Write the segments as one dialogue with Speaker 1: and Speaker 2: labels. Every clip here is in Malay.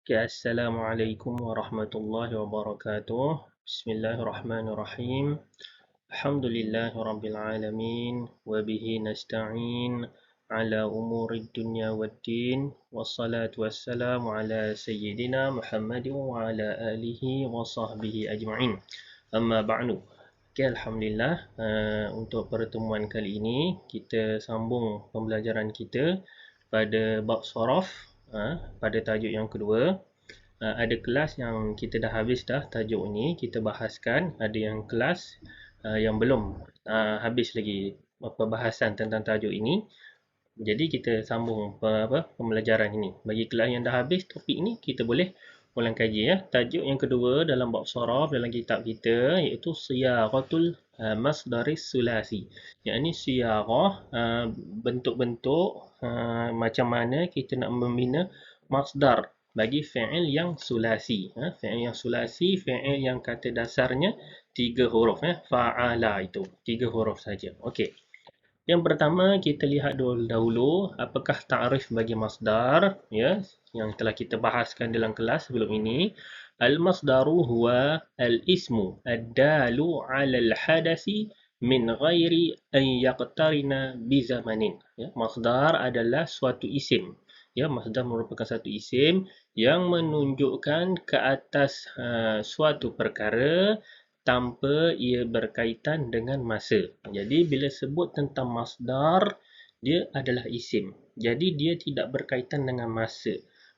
Speaker 1: Okay, Assalamualaikum warahmatullahi wabarakatuh. Bismillahirrahmanirrahim. Alhamdulillahi rabbil alamin wa bihi nasta'in ala umurid dunya waddin wassalatu wassalamu ala sayyidina Muhammadin wa ala alihi wa sahbihi ajma'in. Amma ba'du. Okay, Alhamdulillah, untuk pertemuan kali ini kita sambung pembelajaran kita pada bab sharaf, pada tajuk yang kedua. Ada kelas yang kita dah habis dah tajuk ni, kita bahaskan. Ada yang kelas yang belum habis lagi perbahasan tentang tajuk ini. Jadi kita sambung pembelajaran ini. Bagi kelas yang dah habis topik ni, kita boleh ulang kaji ya. Tajuk yang kedua dalam bab sharaf dalam kitab kita iaitu siyaghatul masdaris sulasi. Yakni siyagah, bentuk-bentuk macam mana kita nak membina masdar bagi fi'il yang sulasi. Fi'il yang sulasi, fi'il yang kata dasarnya 3 huruf. Fa'ala itu 3 huruf saja. Okey. Yang pertama kita lihat dahulu apakah ta'rif bagi masdar, ya, yang telah kita bahaskan dalam kelas sebelum ini. Al-masdaru huwa al-ismu ad-dalu 'ala al-hadasi min ghairi an yaqtarina bi zamanin. Ya, masdar adalah suatu isim. Ya, masdar merupakan satu isim yang menunjukkan ke atas suatu perkara tanpa ia berkaitan dengan masa. Jadi bila sebut tentang masdar, dia adalah isim. Jadi dia tidak berkaitan dengan masa.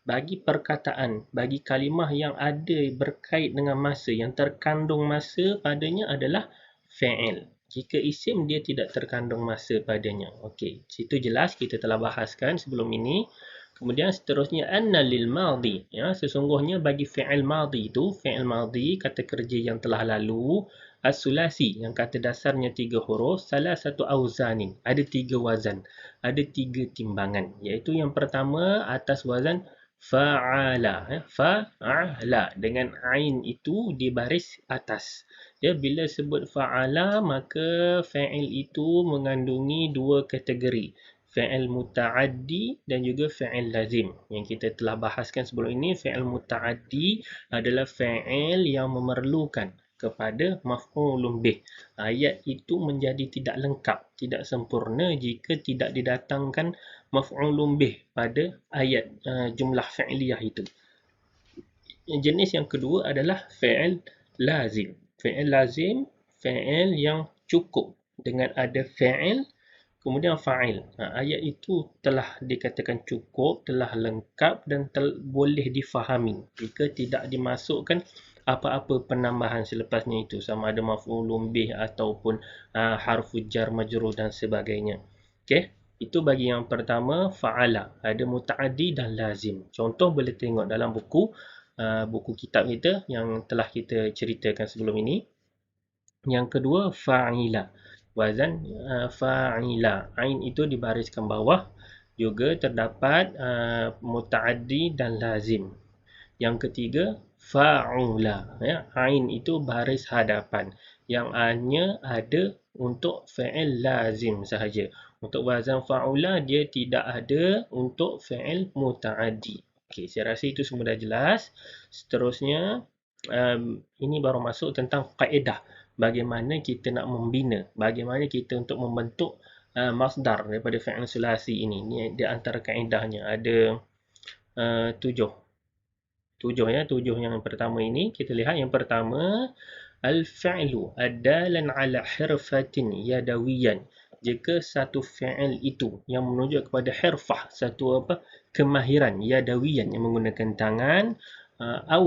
Speaker 1: Bagi perkataan, bagi kalimah yang ada berkait dengan masa, yang terkandung masa padanya adalah fi'il. Jika isim, dia tidak terkandung masa padanya. Okey, situ jelas kita telah bahaskan sebelum ini. Kemudian seterusnya anna lil madhi, ya, sesungguhnya bagi fi'il madhi itu, fi'il madhi kata kerja yang telah lalu, as-sulasi yang kata dasarnya 3 huruf, salah satu auzanin, ada 3 wazan, ada 3 timbangan, iaitu yang pertama atas wazan fa'ala, fa'ala dengan ain itu di baris atas. Ya, bila sebut fa'ala maka fi'il itu mengandungi 2 kategori, fi'il muta'addi dan juga fi'il lazim. Yang kita telah bahaskan sebelum ini, fi'il muta'addi adalah fi'il yang memerlukan kepada maf'ulun bih. Ayat itu menjadi tidak lengkap, tidak sempurna jika tidak didatangkan maf'ulun bih pada ayat jumlah fi'liyah itu. Jenis yang kedua adalah fi'il lazim. Fi'il lazim, fi'il yang cukup dengan ada fi'il kemudian fa'il. Ayat itu telah dikatakan cukup, telah lengkap dan boleh difahami jika tidak dimasukkan apa-apa penambahan selepasnya itu, sama ada maf'ulun bih ataupun harfu jar majrur dan sebagainya. Okey, itu bagi yang pertama fa'ala, ada muta'addi dan lazim. Contoh boleh tengok dalam buku kitab kita yang telah kita ceritakan sebelum ini. Yang kedua fa'ila, wazan fa'ila, ain itu dibariskan bawah, juga terdapat muta'addi dan lazim. Yang ketiga fa'ula, ya, ain itu baris hadapan, yang hanya ada untuk fi'il lazim sahaja. Untuk wazan fa'ula dia tidak ada untuk fi'il muta'addi. Okey, saya rasa itu semua dah jelas. Seterusnya ini baru masuk tentang kaedah bagaimana kita nak membina, bagaimana kita untuk membentuk masdar daripada fi'il sulasi ini. Ini di antara kaedahnya ada 7. 7 ya, 7 yang pertama ini kita lihat. Yang pertama, al-fi'lu adalan ala hirfatin yadawiyan. Jika satu fi'il itu yang menunjuk kepada hirfah, satu kemahiran yadawiyan yang menggunakan tangan, au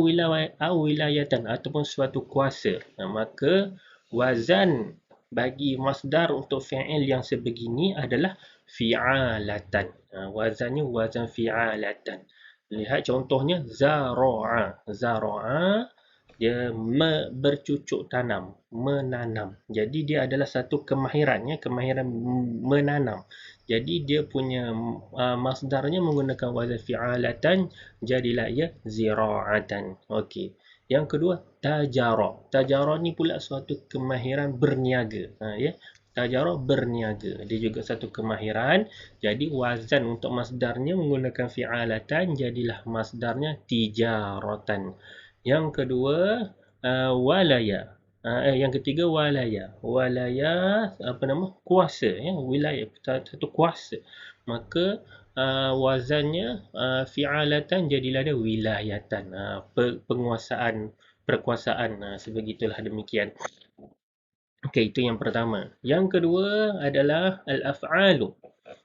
Speaker 1: wilayatan ataupun suatu kuasa, maka wazan bagi masdar untuk fi'il yang sebegini adalah fi'alatan. Wazannya wazan fi'alatan. Lihat contohnya zara'a. Zara'a dia bercucuk tanam, menanam. Jadi dia adalah satu kemahiran, ya, kemahiran menanam. Jadi dia punya masdarnya menggunakan wazan fi'alatan, jadilah ia zira'atan. Okey. Yang kedua tajara. Tajara ni pula suatu kemahiran berniaga, ya. Tajara berniaga. Dia juga satu kemahiran. Jadi wazan untuk masdarnya menggunakan fi'alatan, jadilah masdarnya tijaratan. Yang kedua, walaya. Yang ketiga walaya. Walaya apa nama? Kuasa, ya, wilayah, satu kuasa. Maka wazannya fi'alatan, jadilah dia wilayatan. Penguasaan, perkuasaan. Sebegitulah demikian. Okey, itu yang pertama. Yang kedua adalah al-af'alu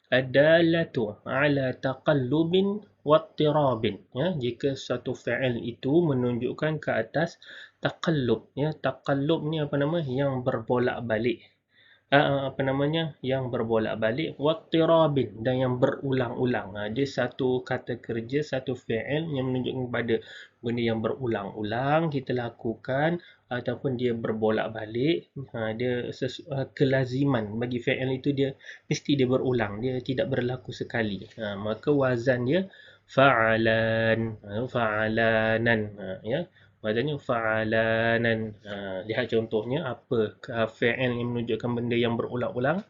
Speaker 1: ad-dallatu ala taqallubin wattirabin. Ya, jika satu fi'il itu menunjukkan ke atas taqallub, ya. Taqallub ni apa nama? Yang berbolak-balik. Apa namanya, yang berbolak-balik, wattirabin, dan yang berulang-ulang. Dia satu kata kerja, satu fi'il yang menunjukkan kepada benda yang berulang-ulang kita lakukan, ataupun dia berbolak-balik. Dia kelaziman bagi fi'il itu, dia mesti dia berulang, dia tidak berlaku sekali. Maka wazan dia fa'alan, fa'alanan, ya. Maksudnya fa'alanan. Lihat contohnya, apa fi'il yang menunjukkan benda yang berulang-ulang?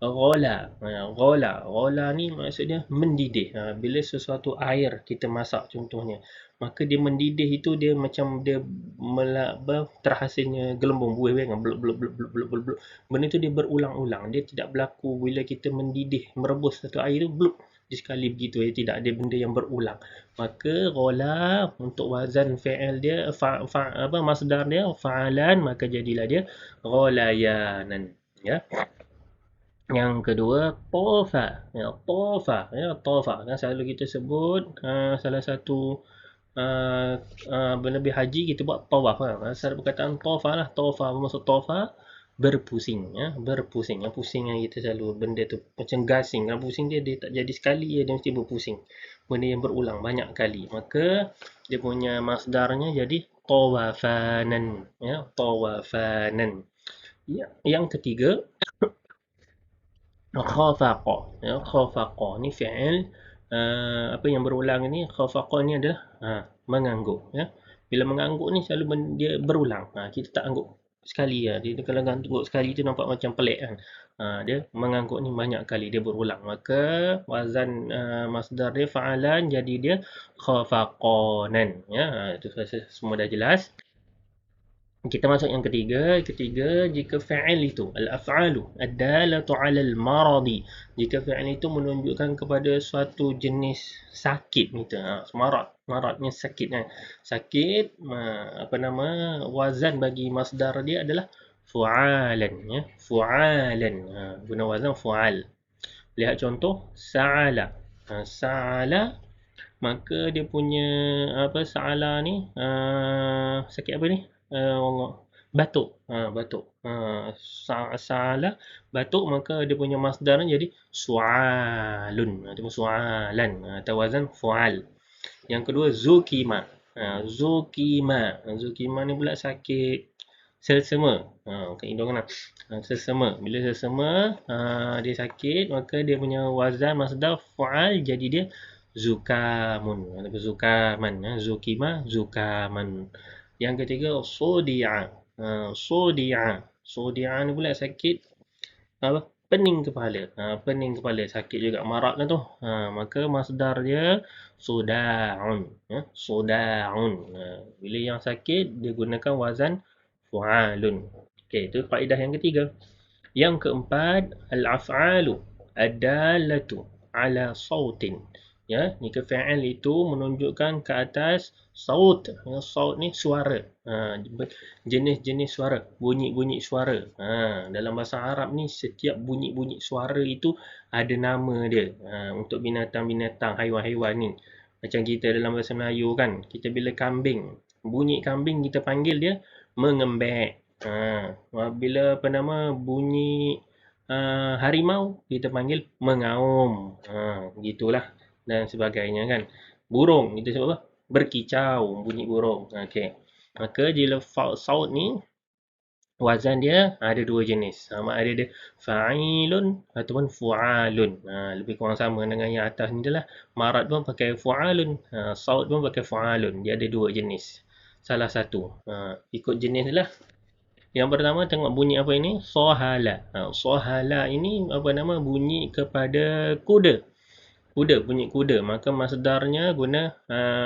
Speaker 1: Ghala. Ghala. Ghala ni maksudnya mendidih. Bila sesuatu air kita masak contohnya, maka dia mendidih itu, dia macam dia terhasilnya gelembung buih kan, blub blub blub blub blub blub blub. Benda tu dia berulang-ulang. Dia tidak berlaku bila kita mendidih, merebus satu air tu blub dia sekali begitu. Tidak ada benda yang berulang. Maka ghala untuk wazan fi'il dia, masdar dia fa'alan, maka jadilah dia ghalayanan, ya. Yang kedua, tofa. Ya, tofa. Ya, tofa. Kan selalu kita sebut salah satu berlebih haji kita buat tawaf. Asal perkataan tofa lah. Tofa bermaksud tofa berpusing, ya, berpusing. Pusing yang kita selalu benda tu macam gasing. Kalau pusing dia tak jadi sekali, dia mesti berpusing. Benda yang berulang banyak kali. Maka dia punya masdarnya jadi tawafanan, ya, tawafanan. Ya, yang ketiga, khafaqa. Ya, khafaqa ni fi'il apa yang berulang ni. Khafaqa ni adalah mengangguk, ya. Bila mengangguk ni selalu dia berulang. Kita tak angguk sekali ya. Dia kalau angguk sekali tu nampak macam pelik kan. Dia mengangguk ni banyak kali, dia berulang. Maka wazan masdar dia fa'alan, jadi dia khafaqanan, ya. Itu semua dah jelas. Kita masuk yang ketiga. Ketiga, jika fi'il itu al-af'alu ad-dalatu 'ala al-maradi, jika fi'il itu menunjukkan kepada suatu jenis sakit gitu. Maradnya sakit kan. Sakit, apa nama, wazan bagi masdar dia adalah fu'alan, ya. Fu'alan. Guna wazan fu'al. Lihat contoh sa'ala. Sa'ala, maka dia punya apa, sa'ala ni sakit apa ni? Batuk. Batuk. Sa'ala, batuk, maka dia punya masdar jadi su'alun. Dia pun su'alan. Atau wazan fu'al. Yang kedua, zukima. Zukima. Zukima ni pula sakit selsema. Kat hidung kan. Selsema. Bila selsema, dia sakit, maka dia punya wazan masdar fu'al, jadi dia zukamun. Ataupun zukaman. Zukima, zukaman. Yang ketiga, sodi'a. Sodi'a. Sodi'a ni pula sakit apa? Pening kepala. Pening kepala. Sakit juga. Marak lah tu. Maka masdar dia soda'un. Soda'un. Bila yang sakit, dia gunakan wazan fu'alun. Okey, itu kaedah yang ketiga. Yang keempat, al-af'alu ad-dallatu ala sautin. Ya, jika fi'il itu menunjukkan ke atas saut. Saut ni suara. Jenis-jenis suara, bunyi-bunyi suara. Dalam bahasa Arab ni setiap bunyi-bunyi suara itu ada nama dia. Untuk binatang-binatang, haiwan-haiwan ni. Macam kita dalam bahasa Melayu kan, kita bila kambing, bunyi kambing kita panggil dia mengembek. Bila apa nama, bunyi harimau kita panggil mengaum. Gitulah dan sebagainya kan. Burung kita sebut apa? Berkicau, bunyi burung. Okey. Maka jika saut ni wazan dia ada dua jenis. Sama ada dia fa'ilun ataupun fu'alun. Lebih kurang sama dengan yang atas ni lah. Marad pun pakai fu'alun, saut pun pakai fu'alun. Dia ada dua jenis. Salah satu. Ikut jenis ni lah. Yang pertama tengok bunyi apa ini? Sohala. Sohala ini apa nama? Bunyi kepada kuda. Kuda, bunyi kuda. Maka masdarnya guna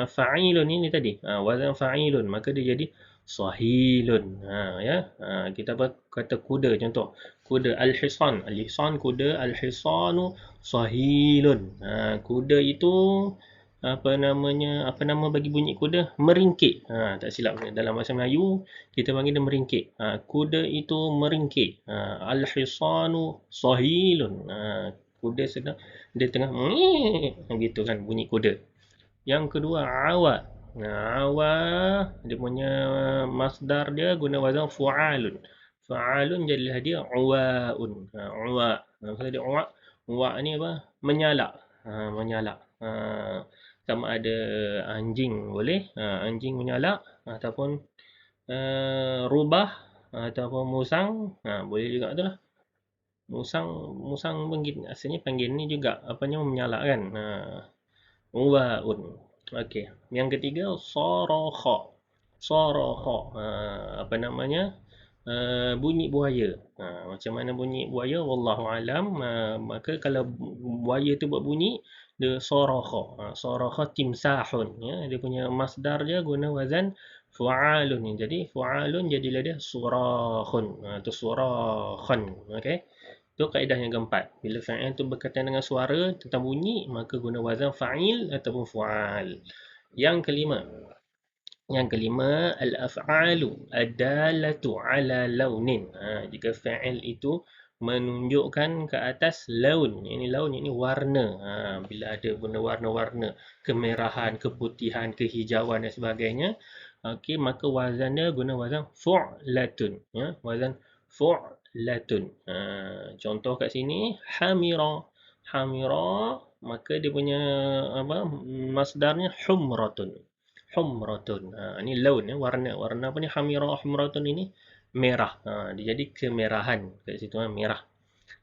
Speaker 1: fa'ilun ini tadi. Wazan fa'ilun. Maka dia jadi sahilun. Ya. Kita kata kuda contoh. Kuda al-hisan. Al-hisan kuda. Al-hisanu sahilun. Kuda itu apa namanya, apa nama bagi bunyi kuda? Meringkik. Tak silap dalam bahasa Melayu kita panggil dia meringkik. Kuda itu meringkik. Al-hisanu sahilun. Kuda sedang dia tengah gitu kan bunyi kuda. Yang kedua awa. Awa dia punya masdar dia guna wazan fu'alun. Fu'alun jadilah dia uwaun. Uwa. Maksud dia uwa. Uwa ni apa? Menyala. Menyala. Sama ada anjing boleh. Anjing menyala ataupun rubah ataupun musang. Boleh juga tu lah. Musang musang asalnya panggil ni juga apanya menyala kan. Waun. Okey. Yang ketiga sarakha. Sarakha. Apa namanya? Bunyi buaya. Macam mana bunyi buaya? Wallahu alam. Maka kalau buaya tu buat bunyi dia sarakha. Sarakha timsahun ya. Dia punya masdar dia guna wazan fu'alun. Jadi fu'alun jadilah dia surakhun. Tu surakhan. Okey. Itu kaedah yang keempat. Bila fa'il tu berkaitan dengan suara tentang bunyi, maka guna wazan fa'il ataupun fu'al. Yang kelima. Yang kelima, al-af'alu ad-dalatu ala launin. Jika fa'il itu menunjukkan ke atas laun. Ini laun, ini warna. Bila ada guna warna-warna, kemerahan, keputihan, kehijauan dan sebagainya, okey, maka wazan dia guna wazan fu'latun. Ya, wazan fu'latun. Contoh kat sini, hamira. Hamira, maka dia punya apa masdarnya humratun. Humratun. Ini laun ya, warna. Warna apa ni? Hamira humratun ini merah. Dia jadi kemerahan kat situ merah.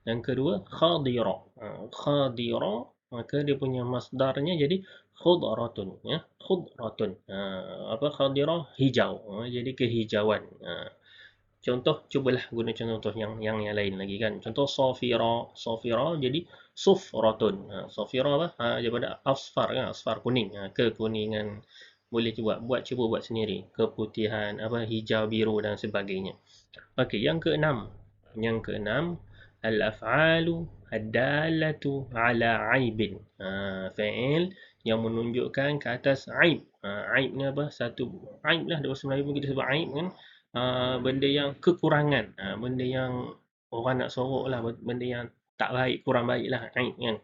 Speaker 1: Yang kedua khadira. Khadira maka dia punya masdarnya jadi khudratun ya. Khudratun. Apa khadira? Hijau. Jadi kehijauan. Contoh cubalah guna contoh yang lain lagi kan. Contoh safira. Safira jadi sufratun. Safira apa? Daripada asfar kan, asfar kuning. Kekuningan. Boleh cuba buat sendiri. Keputihan, apa hijau, biru dan sebagainya. Okey, yang keenam. Yang keenam, al-af'alu ad-dallatu ala aibin. Fa'il yang menunjukkan ke atas aib. Aib ni apa? Satu aib lah, dalam bahasa Melayu pun kita sebut aib kan. Benda yang kekurangan. Benda yang orang nak sorok lah. Benda yang tak baik, kurang baik lah. Aib kan.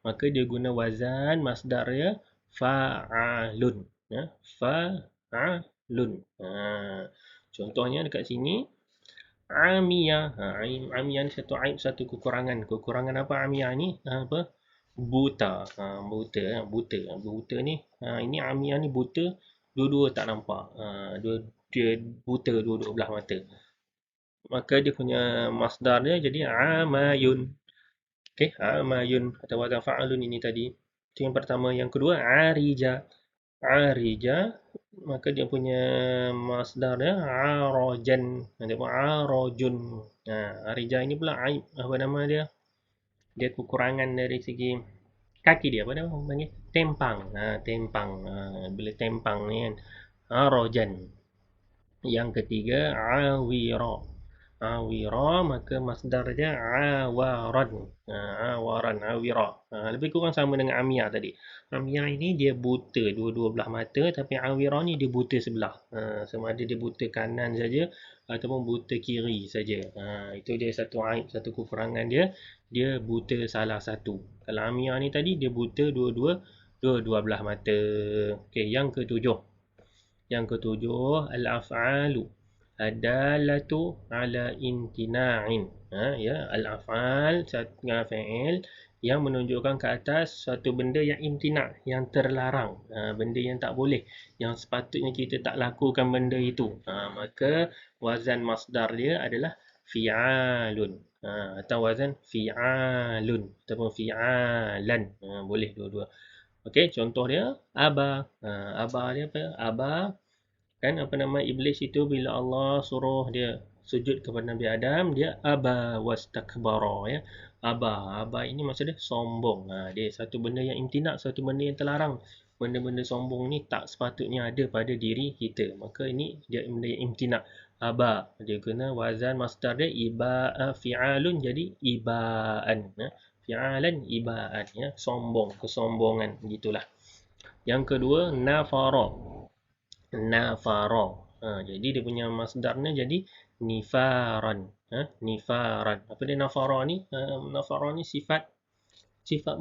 Speaker 1: Maka dia guna wazan masdar dia fa'alun. Ya, fa'alun. Contohnya dekat sini amiyah. Amiyah ni satu aib, satu kekurangan. Kekurangan apa amiyah ni? Apa? Buta. Buta. Buta. Buta ni. Ini amiyah ni buta. Dua-dua tak nampak. Dia buta dua-dua belah mata. Maka dia punya masdar dia jadi amayun. Okey, amayun atau wazan fa'alun ini tadi. Itu yang pertama. Yang kedua arija. Arija maka dia punya masdar dia arajan. Dia pun arajun. Arija ini pula aib apa nama dia? Dia kekurangan dari segi kaki dia apa nama panggil? Tempang. Tempang. Bila tempang ni kan. Arajan. Yang ketiga awira. Awira maka masdar dia awaran. Awaran awira. Lebih kurang sama dengan amiyah tadi. Amiyah ini dia buta dua-dua belah mata, tapi awira ni dia buta sebelah. Sama ada dia buta kanan saja ataupun buta kiri saja. Itu dia satu aib, satu kekurangan dia. Dia buta salah satu. Kalau amiyah ni tadi dia buta dua-dua belah mata. Okey, yang ketujuh. Yang ketujuh al-af'alu ad-dallatu ala imtina'in. Ya, al-af'al fa'il yang menunjukkan ke atas suatu benda yang imtina', yang terlarang, benda yang tak boleh, yang sepatutnya kita tak lakukan benda itu. Maka wazan masdar dia adalah fi'alun. Atau wazan fi'alun ataupun fi'alan. Boleh dua-dua. Okey, contoh dia aba. Aba dia apa? Aba kan apa nama iblis itu bila Allah suruh dia sujud kepada Nabi Adam, dia aba wastakbara, ya. Aba ini maksudnya sombong. Dia satu benda yang imtina, satu benda yang terlarang. Benda-benda sombong ni tak sepatutnya ada pada diri kita. Maka ini dia benda yang imtina. Aba, dia guna wazan masdar dia fi'alun, jadi ibaan, ya. Fi'alan ibaan, ya. Sombong, kesombongan, begitulah. Yang kedua, nafara. Nafara. Jadi dia punya masdarnya jadi nifaran. Nifaran. Apa dia nafara ni? Nafara ni sifat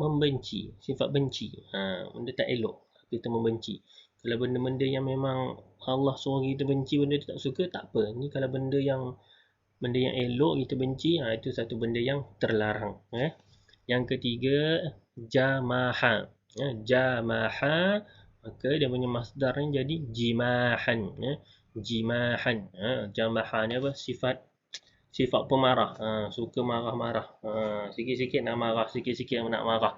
Speaker 1: membenci, sifat benci. Benda tak elok, kita membenci. Kalau benda-benda yang memang Allah suruh kita benci, benda tu tak suka, tak apa. Ni kalau benda yang elok kita benci, itu satu benda yang terlarang. Yang ketiga, jamaha. Jamaha, maka dia punya masdarnya jadi jimahan. Jimahan. Jamaha ni apa? Sifat pemarah. Suka marah-marah. Sikit-sikit nak marah, sikit-sikit nak marah.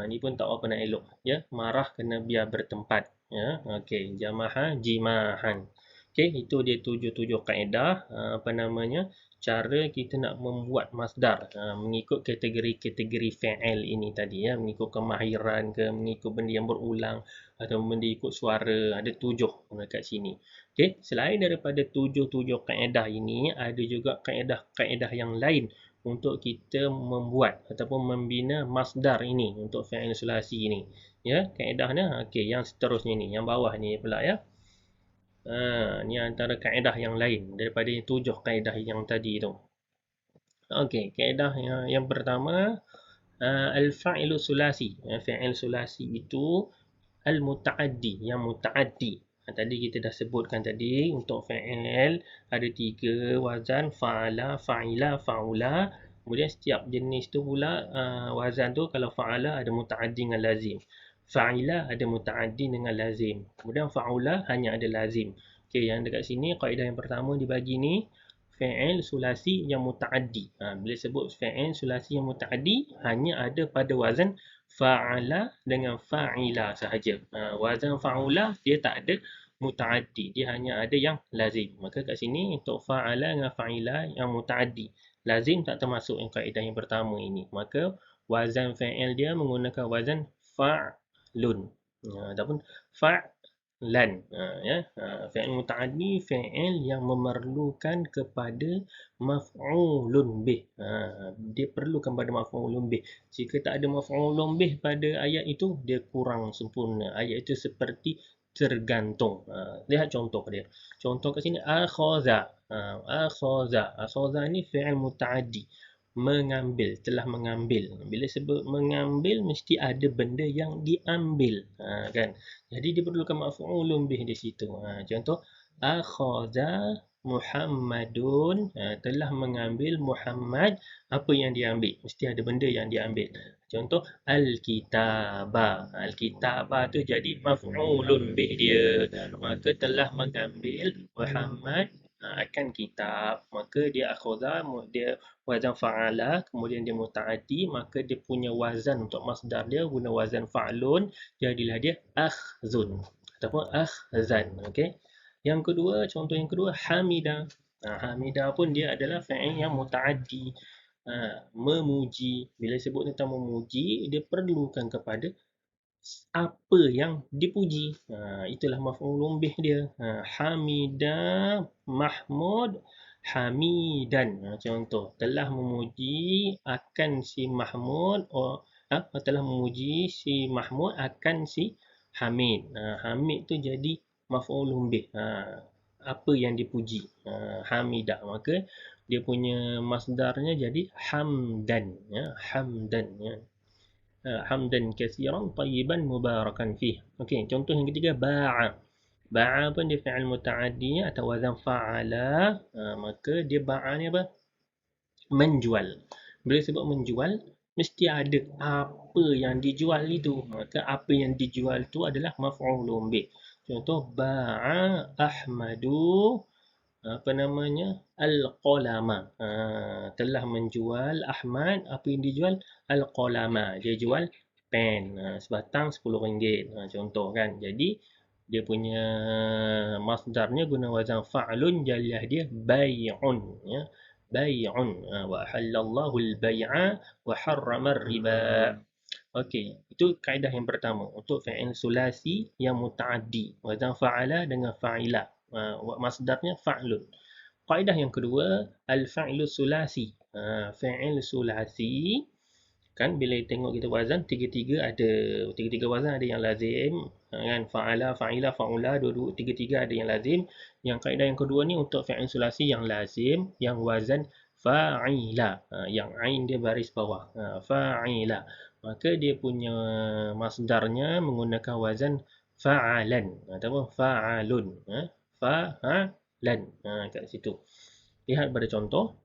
Speaker 1: Ni pun tak apa nak elok. Ya, marah kena biar bertempat. Ya, okey. Jamaha, jimahan. Okey, itu dia 7 kaedah. Apa namanya? Cara kita nak membuat masdar, mengikut kategori-kategori fi'il ini tadi, ya. Mengikut kemahiran ke, mengikut benda yang berulang, atau benda ikut suara. Ada 7 dekat sini. Okey, selain daripada 7 kaedah ini, ada juga kaedah-kaedah yang lain untuk kita membuat ataupun membina masdar ini untuk fi'il sulasi ini. Ya, kaedahnya okey, yang seterusnya ni, yang bawah ni pula, ya. Ni antara kaedah yang lain daripada 7 kaedah yang tadi tu. Okey, kaedah yang pertama, al-fa'ilu sulasi. Fi'il sulasi itu al-muta'addi, yang muta'addi. Tadi kita dah sebutkan tadi, untuk fi'il ada 3 wazan, fa'ala, fa'ila, fa'ula. Kemudian setiap jenis tu pula, wazan tu kalau fa'ala ada muta'addi dengan lazim. Fa'ila ada muta'addi dengan lazim. Kemudian fa'ula hanya ada lazim. Okey, yang dekat sini kaedah yang pertama dibagi ni, fi'il sulasi yang muta'addi. Bila sebut fi'il sulasi yang muta'addi, hanya ada pada wazan fa'ala dengan fa'ila sahaja. Wazan fa'ula dia tak ada muta'addi, dia hanya ada yang lazim. Maka kat sini untuk fa'ala dengan fa'ila yang muta'addi, lazim tak termasuk yang kaedah yang pertama ini. Maka wazan fi'il dia menggunakan wazan fa'lun, ataupun fa'lan. Fi'il muta'addi fi'il yang memerlukan kepada maf'ulun bih. Dia perlukan pada maf'ulun bih. Jika tak ada maf'ulun bih pada ayat itu, dia kurang sempurna. Ayat itu seperti tergantung. Lihat contoh dia. Contoh kat sini, akhaza. Akhaza ni fi'il muta'addi. Mengambil, telah mengambil. Bila sebut mengambil, mesti ada benda yang diambil. Kan? Jadi diperlukan maf'ulun bih di situ. Contoh, akhaza Muhammadun, telah mengambil Muhammad. Apa yang diambil? Mesti ada benda yang diambil. Contoh, al-kitaba. Al-kitaba tu jadi maf'ulun bih dia. Maka telah mengambil Muhammad akan kitab. Maka dia akhaza, dia wazan fa'ala, kemudian dia muta'addi, maka dia punya wazan untuk masdar dia guna wazan fa'lun, jadilah dia akhzun ataupun akhzan. Okey. Yang kedua, contoh yang kedua, hamida. Hamida pun dia adalah fi'il yang muta'addi. Memuji. Bila sebut tentang memuji, dia perlukan kepada apa yang dipuji. Itulah maf'ulun bih dia. Hamida Mahmud Hamidan. Contoh, telah memuji akan si Mahmud, telah memuji si Mahmud akan si Hamid. Hamid tu jadi maf'ulun bih. Apa yang dipuji. Hamida. Maka dia punya masdarnya jadi hamdan. Hamdan. Hamdan katsiran tayyiban mubarakan fih. Okey, contoh yang ketiga, ba'a. Ba'a pun dia fi'il muta'addi atau wazan fa'ala. Maka dia ba'a ni apa? Menjual. Bila sebut menjual, mesti ada apa yang dijual itu. Maka apa yang dijual itu adalah maf'ulun bih. Contoh, ba'a Ahmadu al-qalama. Telah menjual Ahmad, apa yang dijual? Al-qalama. Dia jual pen, sebatang RM10. Contoh kan. Jadi dia punya masdarnya guna wazan fa'lun, jadilah dia bai'un, ya. Bai'un. Wa halallahu al-bai'a wa harrama riba. Okey, itu kaedah yang pertama untuk fi'il sulasi yang mutaaddi, wazan fa'ala dengan fa'ila. Masdarnya fa'lun. Kaedah yang kedua, al-fa'lu sulasi. Fi'il sulasi kan bila tengok kita wazan tiga-tiga wazan ada yang lazim, kan, fa'ala, fa'ila, fa'ula, dua-dua tiga-tiga ada yang lazim. Yang kaedah yang kedua ni untuk fi'il sulasi yang lazim, yang wazan fa'ila, yang ain dia baris bawah, fa'ila, maka dia punya masdarnya menggunakan wazan fa'alan ataupun fa'alun, fa'alan, kat situ. Lihat pada contoh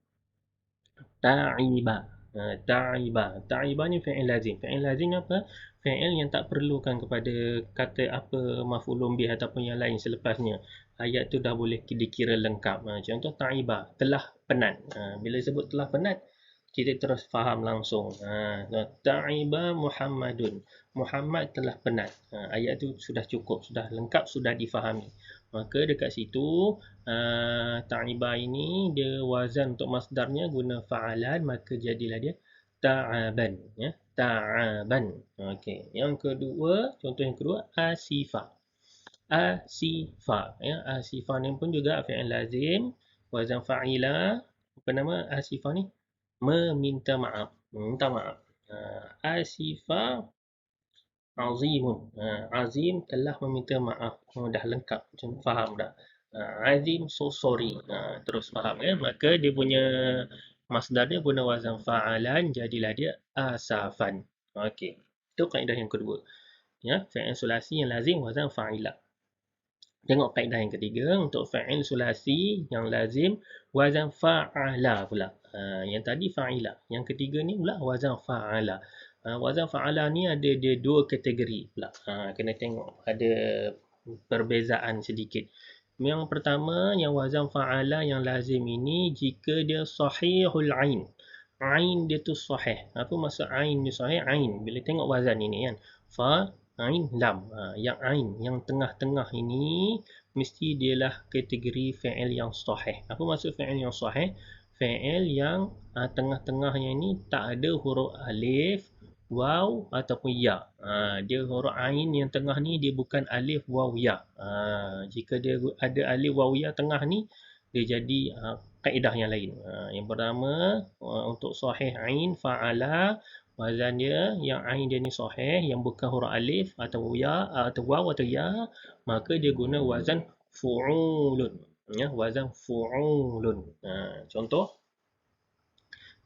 Speaker 1: ta'iba. Ta'iba. Ta'iba ni fi'il lazim. Fi'il lazim ni apa? Fi'il yang tak perlukan kepada kata apa maf'ulun bih ataupun yang lain selepasnya. Ayat tu dah boleh dikira lengkap. Contoh ta'iba, telah penat. Bila sebut telah penat, kita terus faham langsung. Ta'iba Muhammadun. Muhammad telah penat. Ayat tu sudah cukup, sudah lengkap, sudah difahami. Maka dekat situ ta'iba ini dia wazan untuk masdarnya guna fa'alan, maka jadilah dia ta'aban, ya. Ta'aban. Okey. Yang kedua, contoh yang kedua asifa. Asifa, ya. Asifa ni pun juga fi'il lazim, wazan fa'ila. Apa nama asifa ni? Meminta maaf. Minta maaf. Asifa azimun. Azim telah meminta maaf. Dah lengkap. Macam faham dah. Azim so sorry. Terus faham, ya. Maka dia punya masdar dia guna wazan fa'alan, jadilah dia asafan. Okey. Itu kaedah yang kedua. Ya, fi'il sulasi yang lazim wazan fa'ila. Tengok kaedah yang ketiga untuk fa'il sulasi yang lazim wazan fa'ala pula. Yang tadi fa'ila. Yang ketiga ni pula wazan fa'ala. Wazan fa'ala ni ada dia dua kategori pula. Kena tengok ada perbezaan sedikit. Yang pertama, yang wazan fa'ala yang lazim ini jika dia sahihul ain. Ain dia tu sahih. Apa maksud ain dia sahih? Ain. Bila tengok wazan ini kan. Ain lam. Yang ain, yang tengah-tengah ini mesti dialah kategori fi'il yang sahih. Apa maksud fi'il yang sahih? Fi'il yang tengah-tengahnya ini tak ada huruf alif, waw ataupun ya. Dia huruf ain yang tengah ni dia bukan alif, waw, ya. Jika dia ada alif, waw, ya tengah ni, dia jadi kaedah yang lain. Yang pertama, untuk sahih ain fa'ala, wazan dia yang ain dia ni sahih, yang bukan huruf alif atau ya atau waw atau ya, maka dia guna wazan fu'ulun, ya, wazan fu'ulun. Contoh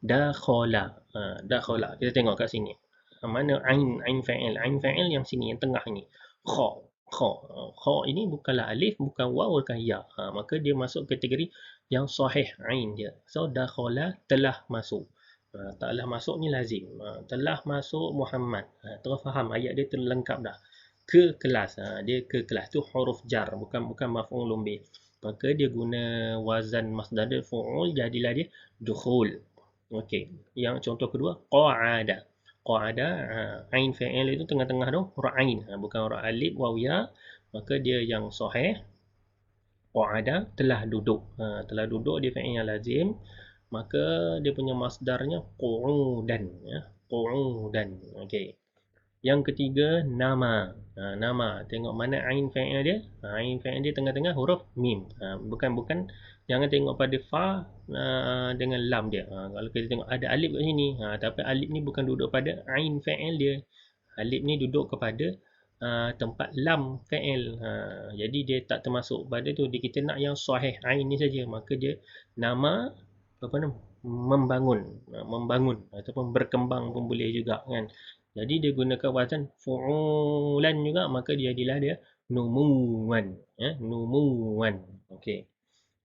Speaker 1: dakhala. Dakhala, kita tengok kat sini mana ain fa'il yang sini, yang tengah ni, kha ini bukanlah alif, bukan waw, bukan ya. Maka dia masuk kategori yang sahih ain dia. So dakhala, telah masuk. Telah masuk ni lazim. Telah masuk Muhammad. Terus faham ayat dia terlengkap dah. Ke kelas. Dia ke kelas tu huruf jar, bukan maf'ulun bih. Maka dia guna wazan masdar dia fu'ul, jadilah dia dukhul. Okey. Yang contoh kedua qa'ada. Qa'ada, ain fa'il itu tengah-tengah tu huruf ain, bukan huruf alif, waw, ya. Maka dia yang sahih qa'ada, telah duduk. Telah duduk dia fi'il yang lazim. Maka dia punya masdarnya qu'udan, ya. Qu'udan. Okey. Yang ketiga nama. Nama. Tengok mana ain fa'il dia? Ain fa'il dia tengah-tengah huruf mim. Bukan jangan tengok pada fa dengan lam dia. Kalau kita tengok ada alif kat sini, tapi alif ni bukan duduk pada ain fa'il dia. Alif ni duduk kepada tempat lam fa'il. Jadi dia tak termasuk pada tu. Kita nak yang sahih ain ni saja. Maka dia nama apa nama? Membangun ataupun berkembang pun boleh juga, kan. Jadi dia gunakan wazan fu'ulan juga, maka dia jadilah dia numuwan, ya, numuwan. Okey.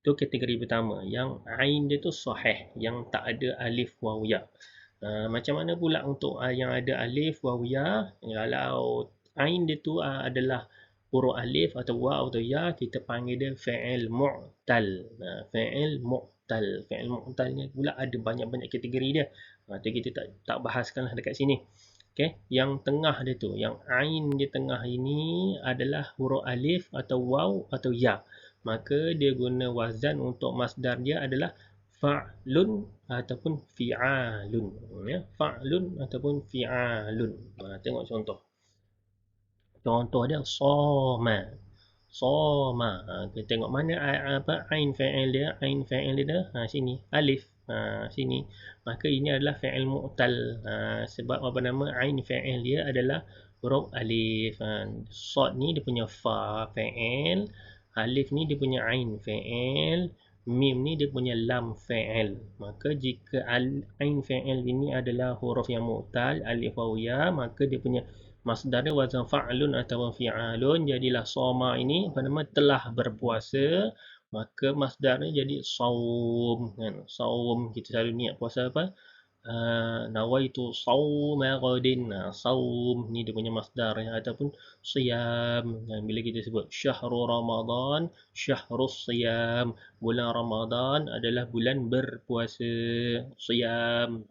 Speaker 1: Itu kategori pertama, yang ain dia tu sahih, yang tak ada alif, waw, ya. Macam mana pula untuk yang ada alif, waw, ya? Kalau ain dia tu adalah huruf alif atau waw atau ya, kita panggil dia fi'il mu'tal. Fi'il mu'tal. Fi'il mu'tal ni pula ada banyak-banyak kategori dia. Kita tak bahaskanlah dekat sini. Okey, yang tengah dia tu, yang ain di tengah ini adalah huruf alif atau waw atau ya. Maka dia guna wazan untuk masdar dia adalah fa'lun ataupun fi'alun. Ya, fa'lun ataupun fi'alun. Tengok contoh. Contoh dia soma. Soma. Kita tengok mana apa ain fa'il dia. Ain fa'il dia sini. Alif. Sini. Maka ini adalah fa'il mu'tal. Sebab apa nama ain fa'il dia adalah huruf alif. Sod ni dia punya fa fa'il. Alif ni dia punya ain fa'il. Mim ni dia punya lam fa'il. Maka jika ain fa'il ini adalah huruf yang mu'tal, alif waw ya, maka dia punya masdar dia wazan fa'lun atau fi'alun. Jadilah soma ini apa nama telah berpuasa, maka masdar ni jadi saum kan. Saum kita selalu niat puasa apa? Nawaitu sauma ghadin. Saum ni dia punya masdar ya, ataupun siyam. Bila kita sebut syahrul ramadan, syahrus siyam, bulan Ramadan adalah bulan berpuasa. Siyam.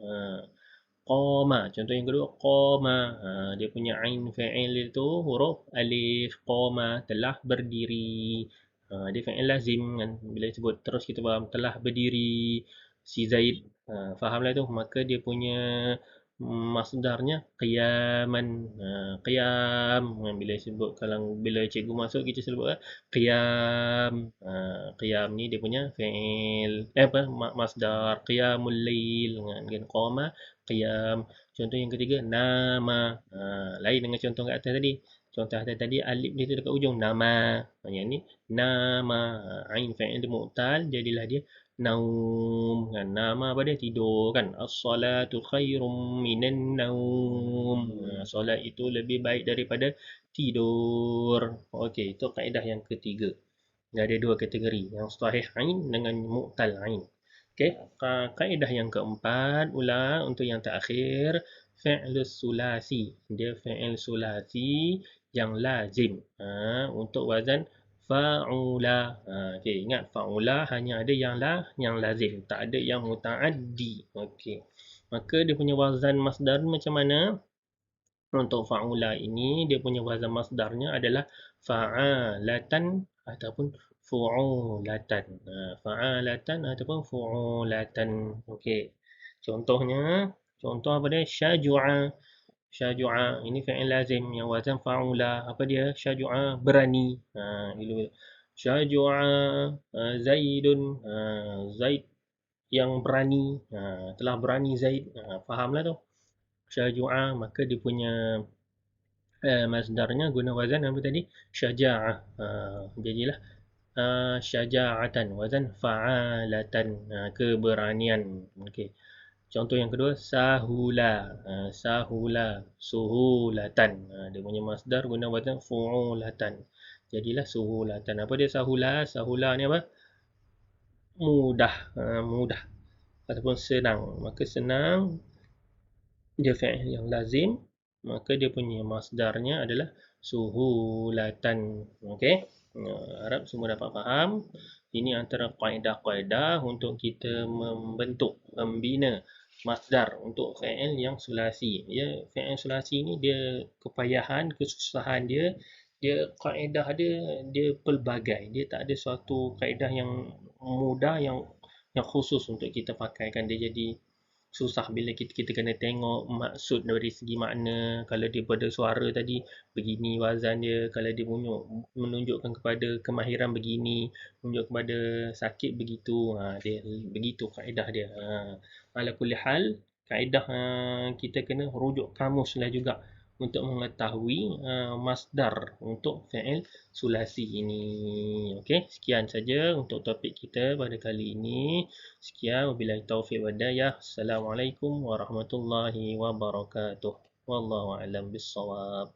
Speaker 1: Qama. Contoh yang kedua, qama. Dia punya ain fa'il itu huruf alif. Qama, telah berdiri. Dia fa'il lazim kan. Bila sebut terus kita faham telah berdiri si Zaid. Fahamlah tu. Maka dia punya masdarnya qiyaman. Qiyam. Bila sebut kalau bila cikgu masuk kita sebut qiyam. Qiyam ni dia punya fa'il. Apa masdar qiyamul lail kan. Qama qiyam. Contoh yang ketiga nama. Lain dengan contoh kat atas tadi. Contoh atas tadi alif dia tu dekat ujung nama. Yang ni nama. Ain fa'il dia mu'tal jadilah dia naum kan. Nama apa dia tidur kan. As-salatu khairum minan naum. Solat itu lebih baik daripada tidur. Okey, itu kaedah yang ketiga. Dia ada dua kategori, yang sahih ain dengan mu'tal ain. Okey, kaedah yang keempat pula untuk yang terakhir, fi'l sulasi. Dia fi'il sulasi yang lazim. Untuk wazan fa'ula. Okey, ingat fa'ula hanya ada yang lazim, tak ada yang muta'addi. Okey. Maka dia punya wazan masdar macam mana? Untuk fa'ula ini dia punya wazan masdarnya adalah fa'alatan ataupun fu'ulatan. Fa'alatan ataupun fu'ulatan. Okey. Contohnya, contoh apa dia? Syaju'a. Syaju'a ini fi'il lazim yang wazan fa'ula. Apa dia? Syaju'a berani. Itu. Syaju'a Zaidun. Zaid yang berani. Telah berani Zaid. Fahamlah tu. Syaju'a maka dia punya masdarnya guna wazan apa tadi? Syaja'ah. Jadilah syaja'atan. Wazan fa'alatan. Keberanian. Okey. Contoh yang kedua, sahula. Sahula. Suhulatan. Dia punya masdar guna wazan fu'ulatan. Jadilah suhulatan. Apa dia sahula? Sahula ni apa? Mudah. Mudah. Ataupun senang. Maka senang dia fi'il yang lazim, maka dia punya masdarnya adalah suhulatan. Okey, harap semua dapat faham. Ini antara kaedah-kaedah untuk kita membentuk, membina masdar untuk fi'il yang sulasi. Ya, fi'il sulasi ni dia kepayahan, kesusahan dia, dia kaedah dia pelbagai. Dia tak ada suatu kaedah yang mudah yang khusus untuk kita pakaikan. Dia jadi susah bila kita kena tengok maksud dari segi makna. Kalau dia pada suara tadi begini wazan dia, kalau dia menunjukkan kepada kemahiran begini, menunjuk kepada sakit begitu. Dia begitu kaedah dia. Ala kulli hal, kaedah kita kena rujuk kamus lah juga untuk mengetahui masdar untuk fi'il sulasi ini. Okey, sekian saja untuk topik kita pada kali ini. Sekian, wabillahi taufiq wal hidayah. Assalamualaikum warahmatullahi wabarakatuh. Wallahu a'lam bissawab.